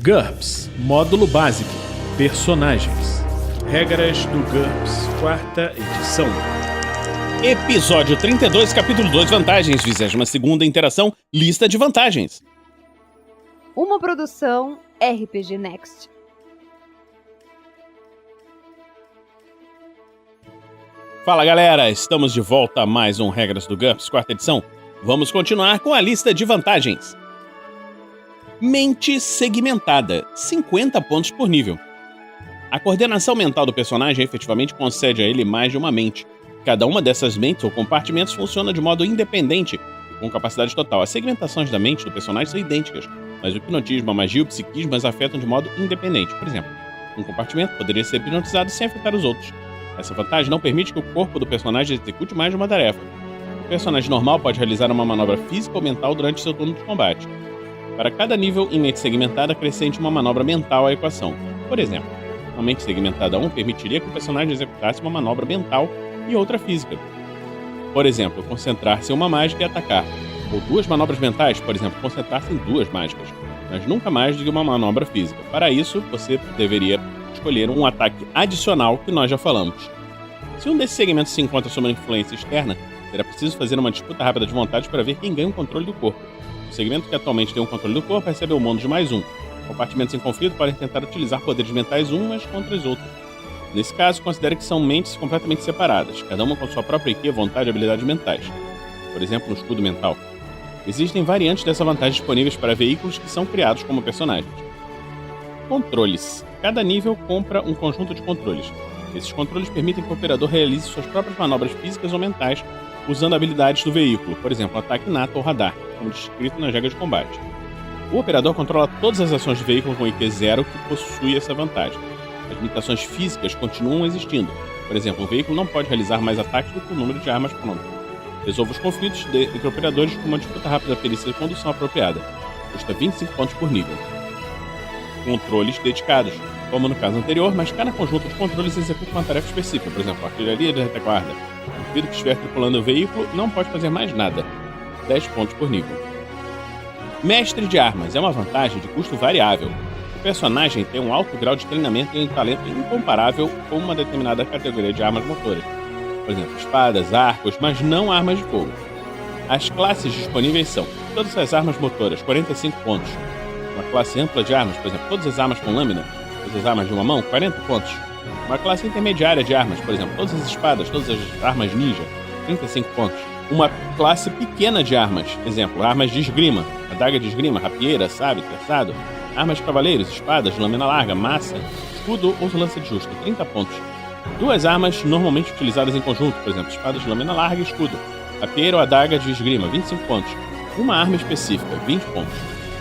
GURPS Módulo Básico Personagens. Regras do GURPS, 4ª edição. Episódio 32, capítulo 2, Vantagens, 22ª interação, lista de vantagens. Uma produção RPG Next. Fala galera, estamos de volta a mais um Regras do GURPS, 4ª edição. Vamos continuar com a lista de vantagens. Mente segmentada, 50 pontos por nível. A coordenação mental do personagem efetivamente concede a ele mais de uma mente. Cada uma dessas mentes ou compartimentos funciona de modo independente e com capacidade total. As segmentações da mente do personagem são idênticas, mas o hipnotismo, a magia e o psiquismo as afetam de modo independente. Por exemplo, um compartimento poderia ser hipnotizado sem afetar os outros. Essa vantagem não permite que o corpo do personagem execute mais de uma tarefa. O personagem normal pode realizar uma manobra física ou mental durante seu turno de combate. Para cada nível em mente segmentada, acrescente uma manobra mental à equação. Por exemplo, uma mente segmentada 1 permitiria que o personagem executasse uma manobra mental e outra física. Por exemplo, concentrar-se em uma mágica e atacar. Ou duas manobras mentais, por exemplo, concentrar-se em duas mágicas, mas nunca mais do que uma manobra física. Para isso, você deveria escolher um ataque adicional que nós já falamos. Se um desses segmentos se encontra sob uma influência externa, será preciso fazer uma disputa rápida de vontade para ver quem ganha o controle do corpo. O segmento que atualmente tem o controle do corpo recebe o bônus de mais um. Compartimentos em conflito podem tentar utilizar poderes mentais umas contra as outras. Nesse caso, considere que são mentes completamente separadas, cada uma com sua própria IQ, vontade e habilidades mentais. Por exemplo, um escudo mental. Existem variantes dessa vantagem disponíveis para veículos que são criados como personagens. Controles. Cada nível compra um conjunto de controles. Esses controles permitem que o operador realize suas próprias manobras físicas ou mentais usando habilidades do veículo, por exemplo, ataque inato ou radar, como descrito nas regras de combate. O operador controla todas as ações do veículo com IQ 0 que possui essa vantagem. As limitações físicas continuam existindo. Por exemplo, o veículo não pode realizar mais ataques do que o número de armas prontas. Resolva os conflitos entre operadores com uma disputa rápida da perícia de condução apropriada. Custa 25 pontos por nível. Controles dedicados, como no caso anterior, mas cada conjunto de controles executa uma tarefa específica, por exemplo, artilharia de retaguarda. O indivíduo que estiver tripulando o veículo não pode fazer mais nada. 10 pontos por nível. Mestre de armas é uma vantagem de custo variável. O personagem tem um alto grau de treinamento e um talento incomparável com uma determinada categoria de armas motoras. Por exemplo, espadas, arcos, mas não armas de fogo. As classes disponíveis são todas as armas motoras, 45 pontos. Uma classe ampla de armas, por exemplo, todas as armas com lâmina, todas as armas de uma mão, 40 pontos. Uma classe intermediária de armas, por exemplo, todas as espadas, todas as armas ninja, 35 pontos. Uma classe pequena de armas, exemplo, armas de esgrima, adaga de esgrima, rapieira, sabre, terçado, armas de cavaleiros, espadas, lâmina larga, massa, escudo ou lança de justa, 30 pontos. Duas armas normalmente utilizadas em conjunto, por exemplo, espadas de lâmina larga e escudo, rapieira ou adaga de esgrima, 25 pontos. Uma arma específica, 20 pontos.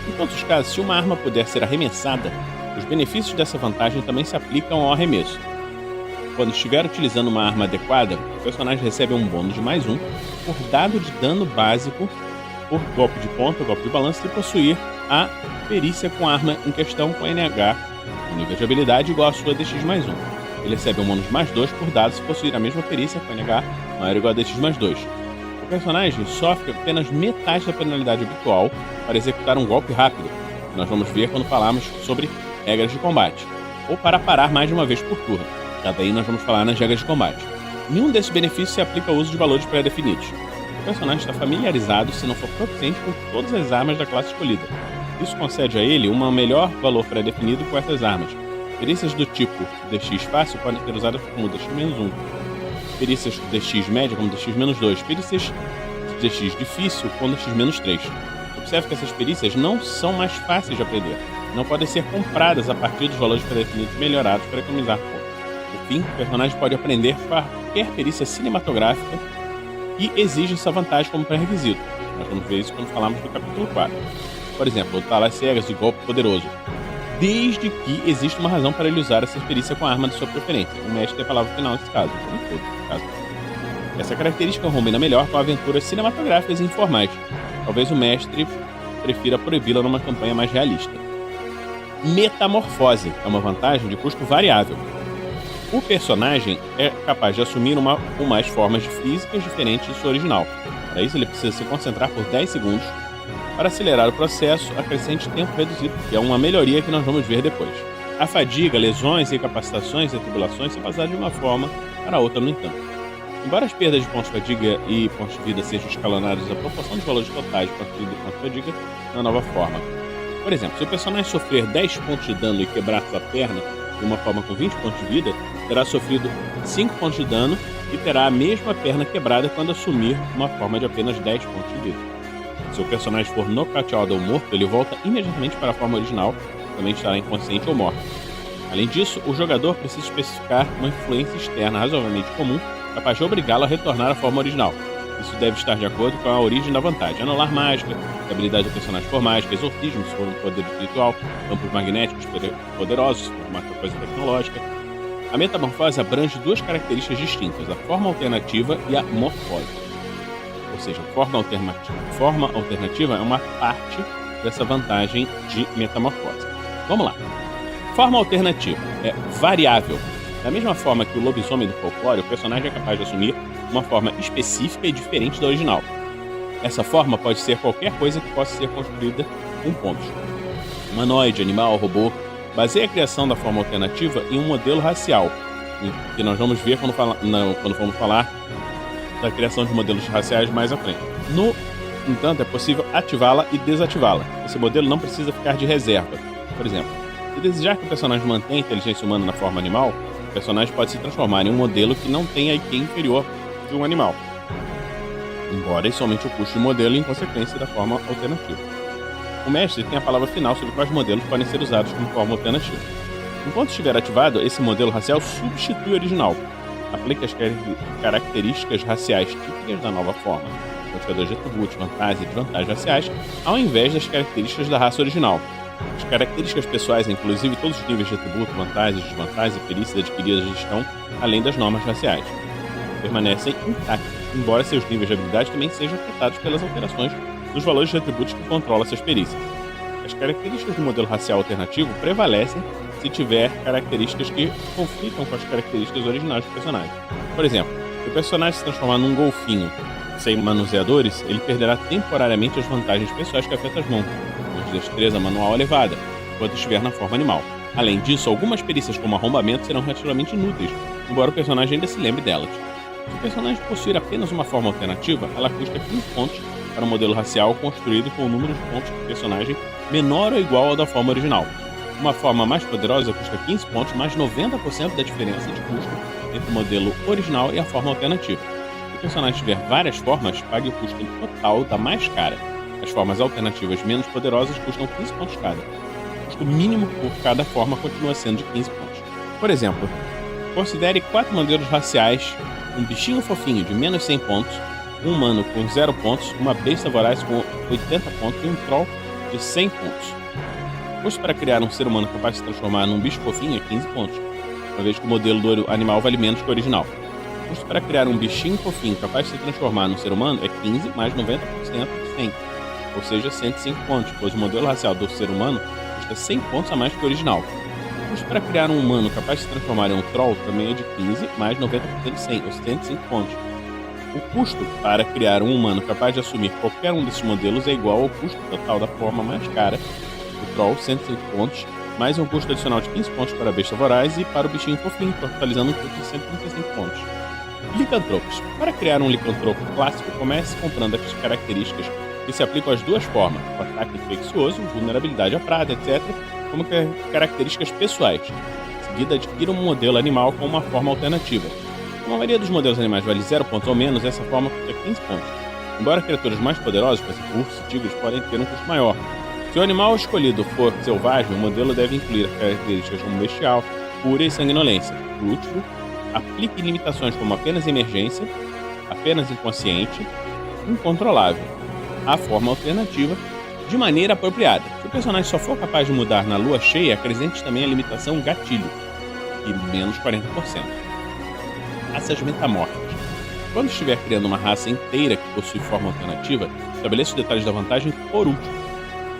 Em todos os casos, se uma arma puder ser arremessada, os benefícios dessa vantagem também se aplicam ao arremesso. Quando estiver utilizando uma arma adequada, o personagem recebe um bônus de mais um por dado de dano básico, por golpe de ponta ou golpe de balanço, e possuir a perícia com a arma em questão com NH, um nível de habilidade igual à sua DX mais 1. Ele recebe um bônus de mais 2 por dado se possuir a mesma perícia com NH maior ou igual a DX mais 2. O personagem sofre apenas metade da penalidade habitual para executar um golpe rápido, que nós vamos ver quando falarmos sobre regras de combate, ou para parar mais de uma vez por turno. Daí nós vamos falar nas regras de combate. Nenhum desses benefícios se aplica ao uso de valores pré-definidos. O personagem está familiarizado, se não for proficiente, com todas as armas da classe escolhida. Isso concede a ele um melhor valor pré-definido com essas armas. Perícias do tipo DX fácil podem ser usadas como DX-1. Perícias DX média como DX-2. Perícias DX difícil com DX-3. Observe que essas perícias não são mais fáceis de aprender. Não podem ser compradas a partir dos valores pré-definidos melhorados para economizar pontos. Por fim, o personagem pode aprender qualquer perícia cinematográfica e exige essa vantagem como pré-requisito. Nós vamos ver isso quando falarmos do capítulo 4. Por exemplo, lutar às cegas e golpe poderoso. Desde que existe uma razão para ele usar essa perícia com a arma de sua preferência. O mestre tem a palavra final nesse caso, como em todo caso. Essa característica combina melhor com aventuras cinematográficas e informais. Talvez o mestre prefira proibi-la numa campanha mais realista. Metamorfose é uma vantagem de custo variável. O personagem é capaz de assumir uma ou mais formas físicas diferentes de sua original. Para isso, ele precisa se concentrar por 10 segundos Para acelerar o processo, acrescente tempo reduzido, que é uma melhoria que nós vamos ver depois. A fadiga, lesões, incapacitações e atribulações são passadas de uma forma para outra, no entanto. Embora as perdas de pontos de fadiga e pontos de vida sejam escalonadas à proporção dos valores totais de pontos de vida e pontos de fadiga na nova forma. Por exemplo, se o personagem sofrer 10 pontos de dano e quebrar sua perna de uma forma com 20 pontos de vida, terá sofrido 5 pontos de dano e terá a mesma perna quebrada quando assumir uma forma de apenas 10 pontos de vida. Se o personagem for nocauteado ou morto, ele volta imediatamente para a forma original, também estará inconsciente ou morto. Além disso, o jogador precisa especificar uma influência externa razoavelmente comum capaz de obrigá-lo a retornar à forma original. Isso deve estar de acordo com a origem da vantagem. Anular mágica, a habilidade do personagem for mágica, exorcismo se for um poder espiritual, campos magnéticos poderosos se for uma coisa tecnológica. A metamorfose abrange duas características distintas, a forma alternativa e a morfose. Ou seja, a forma alternativa é uma parte dessa vantagem de metamorfose. Vamos lá. Forma alternativa é variável. Da mesma forma que o lobisomem do folclore, o personagem é capaz de assumir uma forma específica e diferente da original. Essa forma pode ser qualquer coisa que possa ser construída com pontos. Humanoide, animal, robô. Baseia a criação da forma alternativa em um modelo racial, que nós vamos ver quando vamos falar da criação de modelos raciais mais à frente. No entanto, é possível ativá-la e desativá-la. Esse modelo não precisa ficar de reserva. Por exemplo, se desejar que o personagem mantenha a inteligência humana na forma animal, o personagem pode se transformar em um modelo que não tem a IQ inferior de um animal, embora isso aumente o custo do modelo em consequência da forma alternativa. O mestre tem a palavra final sobre quais modelos podem ser usados como forma alternativa. Enquanto estiver ativado, esse modelo racial substitui o original. Aplica as características raciais típicas da nova forma, modificadores de atributos, vantagens e desvantagens raciais, ao invés das características da raça original. As características pessoais, inclusive todos os níveis de atributo, vantagens, desvantagens e perícias adquiridas estão além das normas raciais. Permanecem intactos, embora seus níveis de habilidade também sejam afetados pelas alterações dos valores de atributos que controlam essas perícias. As características do modelo racial alternativo prevalecem se tiver características que conflitam com as características originais do personagem. Por exemplo, se o personagem se transformar num golfinho sem manuseadores, ele perderá temporariamente as vantagens pessoais que afetam as mãos, como de destreza manual elevada, enquanto estiver na forma animal. Além disso, algumas perícias como arrombamento serão relativamente inúteis, embora o personagem ainda se lembre delas. Se o personagem possuir apenas uma forma alternativa, ela custa 15 pontos para um modelo racial construído com o número de pontos do personagem menor ou igual ao da forma original. Uma forma mais poderosa custa 15 pontos, mais 90% da diferença de custo entre o modelo original e a forma alternativa. Se o personagem tiver várias formas, pague o custo total da mais cara. As formas alternativas menos poderosas custam 15 pontos cada. O custo mínimo por cada forma continua sendo de 15 pontos. Por exemplo, considere 4 modelos raciais: um bichinho fofinho de menos 100 pontos, um humano com 0 pontos, uma besta voraz com 80 pontos e um troll de 100 pontos. O custo para criar um ser humano capaz de se transformar num bicho fofinho é 15 pontos, uma vez que o modelo do animal vale menos que o original. O custo para criar um bichinho fofinho capaz de se transformar num ser humano é 15 mais 90% de 100, ou seja, 105 pontos, pois o modelo racial do ser humano custa 100 pontos a mais que o original. O custo para criar um humano capaz de se transformar em um troll também é de 15 mais 90% de 100, ou 105 pontos. O custo para criar um humano capaz de assumir qualquer um desses modelos é igual ao custo total da forma mais cara, o troll, 105 pontos, mais um custo adicional de 15 pontos para a besta voraz e para o bichinho fofinho, totalizando um custo de 135 pontos. Licantropos. Para criar um licantropo clássico, comece comprando as características que se aplicam às duas formas, o ataque infeccioso, vulnerabilidade à praga, etc., como características pessoais. Em seguida, adquira um modelo animal com uma forma alternativa. Como a maioria dos modelos animais vale 0 pontos ou menos, essa forma custa 15 pontos. Embora criaturas mais poderosas, como ursos e tigres, podem ter um custo maior. Se o animal escolhido for selvagem, o modelo deve incluir características como bestial, fúria e sanguinolência. Por último, aplique limitações como apenas emergência, apenas inconsciente, incontrolável, a forma alternativa, de maneira apropriada. Se o personagem só for capaz de mudar na lua cheia, acrescente também a limitação gatilho, e menos 40%. Raças metamórficas. Quando estiver criando uma raça inteira que possui forma alternativa, estabeleça os detalhes da vantagem por último.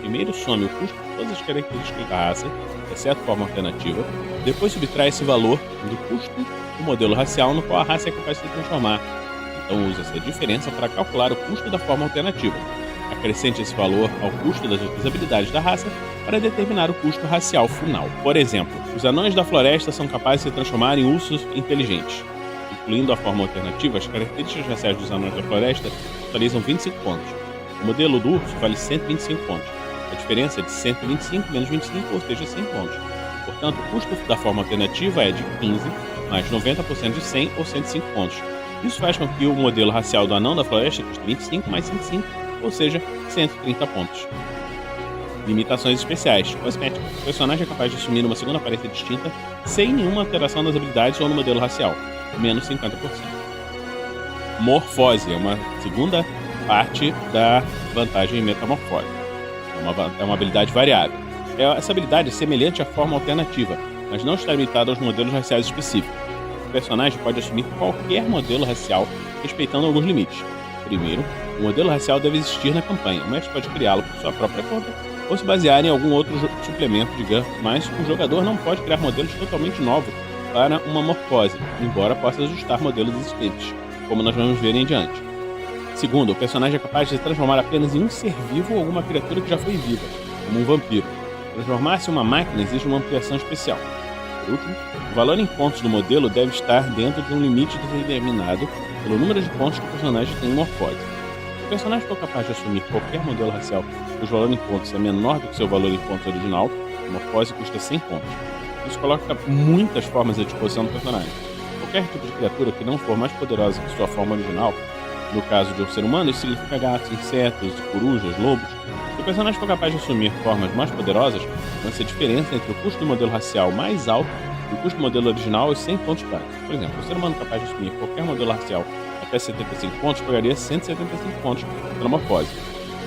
Primeiro some o custo de todas as características da raça, exceto forma alternativa, depois subtrai esse valor do custo do modelo racial no qual a raça é capaz de se transformar. Então use essa diferença para calcular o custo da forma alternativa. Acrescente esse valor ao custo das outras habilidades da raça para determinar o custo racial final. Por exemplo, os anões da floresta são capazes de se transformar em ursos inteligentes. Incluindo a forma alternativa, as características raciais dos anões da floresta totalizam 25 pontos. O modelo do urso vale 125 pontos. A diferença é de 125 menos 25, ou seja, 100 pontos. Portanto, o custo da forma alternativa é de 15 mais 90% de 100 ou 105 pontos. Isso faz com que o modelo racial do anão da floresta custe 25 mais 105, ou seja, 130 pontos. Limitações especiais. Cosmética. O personagem é capaz de assumir uma segunda aparência distinta sem nenhuma alteração das habilidades ou no modelo racial, menos 50%. Morfose é uma segunda parte da vantagem metamorfose. É uma habilidade variável. Essa habilidade é semelhante à forma alternativa, mas não está limitada aos modelos raciais específicos. O personagem pode assumir qualquer modelo racial, respeitando alguns limites. Primeiro, o modelo racial deve existir na campanha. O mestre pode criá-lo por sua própria conta ou se basear em algum outro suplemento de GURPS, mas o jogador não pode criar modelos totalmente novos para uma morfose, embora possa ajustar modelos existentes, como nós vamos ver em diante. Segundo, o personagem é capaz de se transformar apenas em um ser vivo ou alguma criatura que já foi viva, como um vampiro. Transformar-se em uma máquina exige uma ampliação especial. Por último, o valor em pontos do modelo deve estar dentro de um limite determinado pelo número de pontos que o personagem tem em morfose. Se o personagem for capaz de assumir qualquer modelo racial cujo valor em pontos é menor do que seu valor em pontos original, a morfose custa 100 pontos. Isso coloca muitas formas à disposição do personagem. Qualquer tipo de criatura que não for mais poderosa que sua forma original, no caso de um ser humano, isso significa gatos, insetos, corujas, lobos. Se o personagem for capaz de assumir formas mais poderosas, lança a diferença entre o custo do modelo racial mais alto e o custo do modelo original e 100 pontos básicos. Por exemplo, o ser humano capaz de assumir qualquer modelo racial até 75 pontos pagaria 175 pontos pela morfose.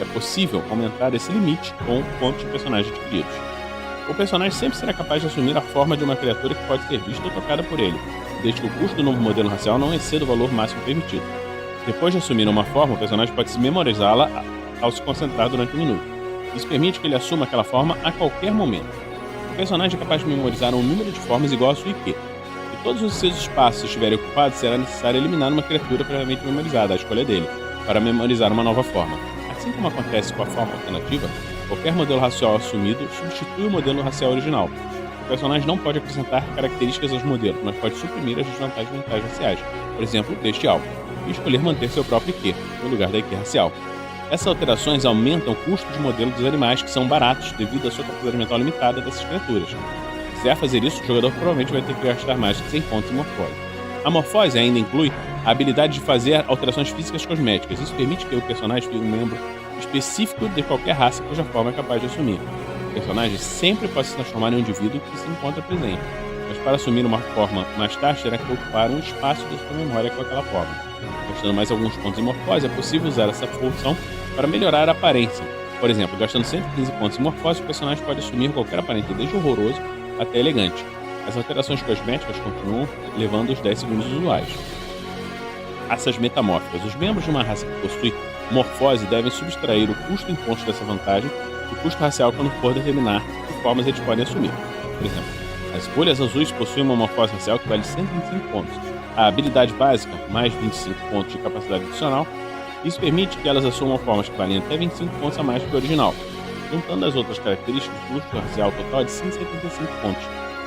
É possível aumentar esse limite com pontos de personagem adquiridos. O personagem sempre será capaz de assumir a forma de uma criatura que pode ser vista ou tocada por ele, desde que o custo do novo modelo racial não exceda o valor máximo permitido. Depois de assumir uma forma, o personagem pode se memorizá-la ao se concentrar durante um minuto. Isso permite que ele assuma aquela forma a qualquer momento. O personagem é capaz de memorizar um número de formas igual à sua IQ. Se todos os seus espaços estiverem ocupados, será necessário eliminar uma criatura previamente memorizada, a escolha dele, para memorizar uma nova forma. Assim como acontece com a forma alternativa, qualquer modelo racial assumido substitui o modelo racial original. O personagem não pode acrescentar características aos modelos, mas pode suprimir as desvantagens mentais raciais, por exemplo, deste alvo, e escolher manter seu próprio IQ, no lugar da IQ racial. Essas alterações aumentam o custo de modelo dos animais, que são baratos devido à sua capacidade mental limitada dessas criaturas. Se quiser fazer isso, o jogador provavelmente vai ter que gastar mais de 100 pontos em morfose. A morfose ainda inclui a habilidade de fazer alterações físicas cosméticas. Isso permite que o personagem tenha um membro específico de qualquer raça cuja forma é capaz de assumir. O personagem sempre pode se transformar em um indivíduo que se encontra presente, mas para assumir uma forma mais tarde terá que ocupar um espaço da sua memória com aquela forma. Gastando mais alguns pontos em morfose, é possível usar essa função para melhorar a aparência. Por exemplo, gastando 115 pontos em morfose, o personagem pode assumir qualquer aparência, desde horroroso até elegante. As alterações cosméticas continuam levando os 10 segundos usuais. Raças metamórficas. Os membros de uma raça que possui morfose devem subtrair o custo em pontos dessa vantagem do custo racial quando for determinar que formas eles podem assumir. Por exemplo, as bolhas azuis possuem uma morfose racial que vale 125 pontos. A habilidade básica, mais 25 pontos de capacidade adicional, isso permite que elas assumam formas que valem até 25 pontos a mais que o original. Juntando as outras características, o custo racial total é de 175 pontos.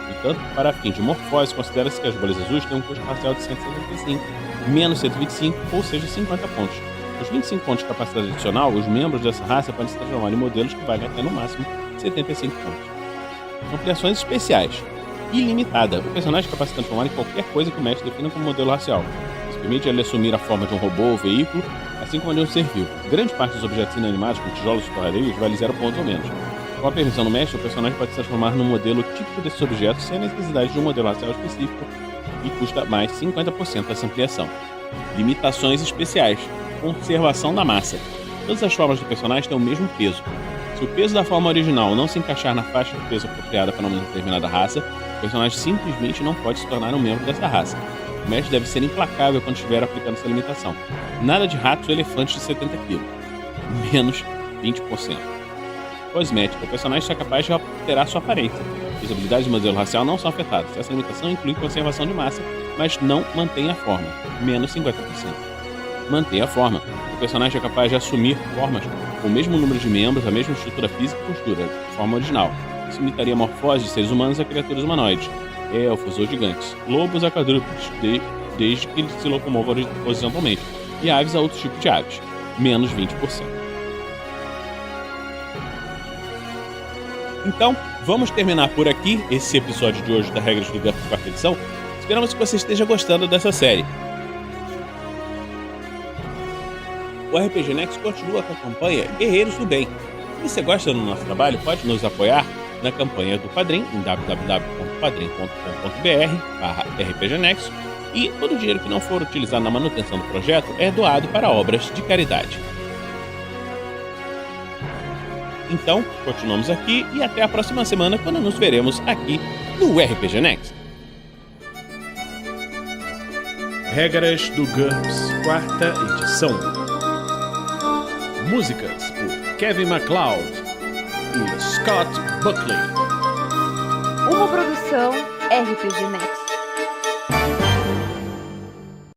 Portanto, para fins de morfose, considera-se que as bolhas azuis têm um custo racial de 175, menos 125, ou seja, 50 pontos. Os 25 pontos de capacidade adicional, os membros dessa raça podem se transformar em modelos que valem até no máximo 75 pontos. Ampliações especiais. Ilimitada. O personagem é capaz de se transformar em qualquer coisa que o mestre defina como modelo racial. Isso permite ele assumir a forma de um robô ou veículo, assim como de um ser vivo. Grande parte dos objetos inanimados, como tijolos e torreiros, vale 0 pontos ou menos. Com a permissão do mestre, o personagem pode se transformar num modelo típico desses objetos sem a necessidade de um modelo racial específico e custa mais 50% essa ampliação. Limitações especiais. Conservação da massa. Todas as formas do personagem têm o mesmo peso. Se o peso da forma original não se encaixar na faixa de peso apropriada para uma determinada raça, o personagem simplesmente não pode se tornar um membro dessa raça. O mestre deve ser implacável quando estiver aplicando essa limitação. Nada de ratos ou elefantes de 70 kg. Menos 20%. Cosmética. O personagem só é capaz de alterar sua aparência. As habilidades do modelo racial não são afetadas. Essa limitação inclui conservação de massa, mas não mantém a forma. Menos 50%. mantém a forma. O personagem é capaz de assumir formas com o mesmo número de membros, a mesma estrutura física e postura, de forma original. Isso imitaria a morfose de seres humanos a criaturas humanoides, elfos ou gigantes, lobos a quadrúpedes, desde que eles se locomovam horizontalmente, e aves a outros tipos de aves, menos 20%. Então, vamos terminar por aqui esse episódio de hoje da Regras do GURPS quarta edição. Esperamos que você esteja gostando dessa série. O RPG Next continua com a campanha Guerreiros do Bem. Se você gosta do nosso trabalho, pode nos apoiar na campanha do Padrim, em www.padrim.com.br/rpgnext, e todo o dinheiro que não for utilizado na manutenção do projeto é doado para obras de caridade. Então, continuamos aqui e até a próxima semana, quando nos veremos aqui no RPG Next. Regras do GURPS, quarta edição. Músicas por Kevin MacLeod e Scott Buckley. Uma produção RPG Next.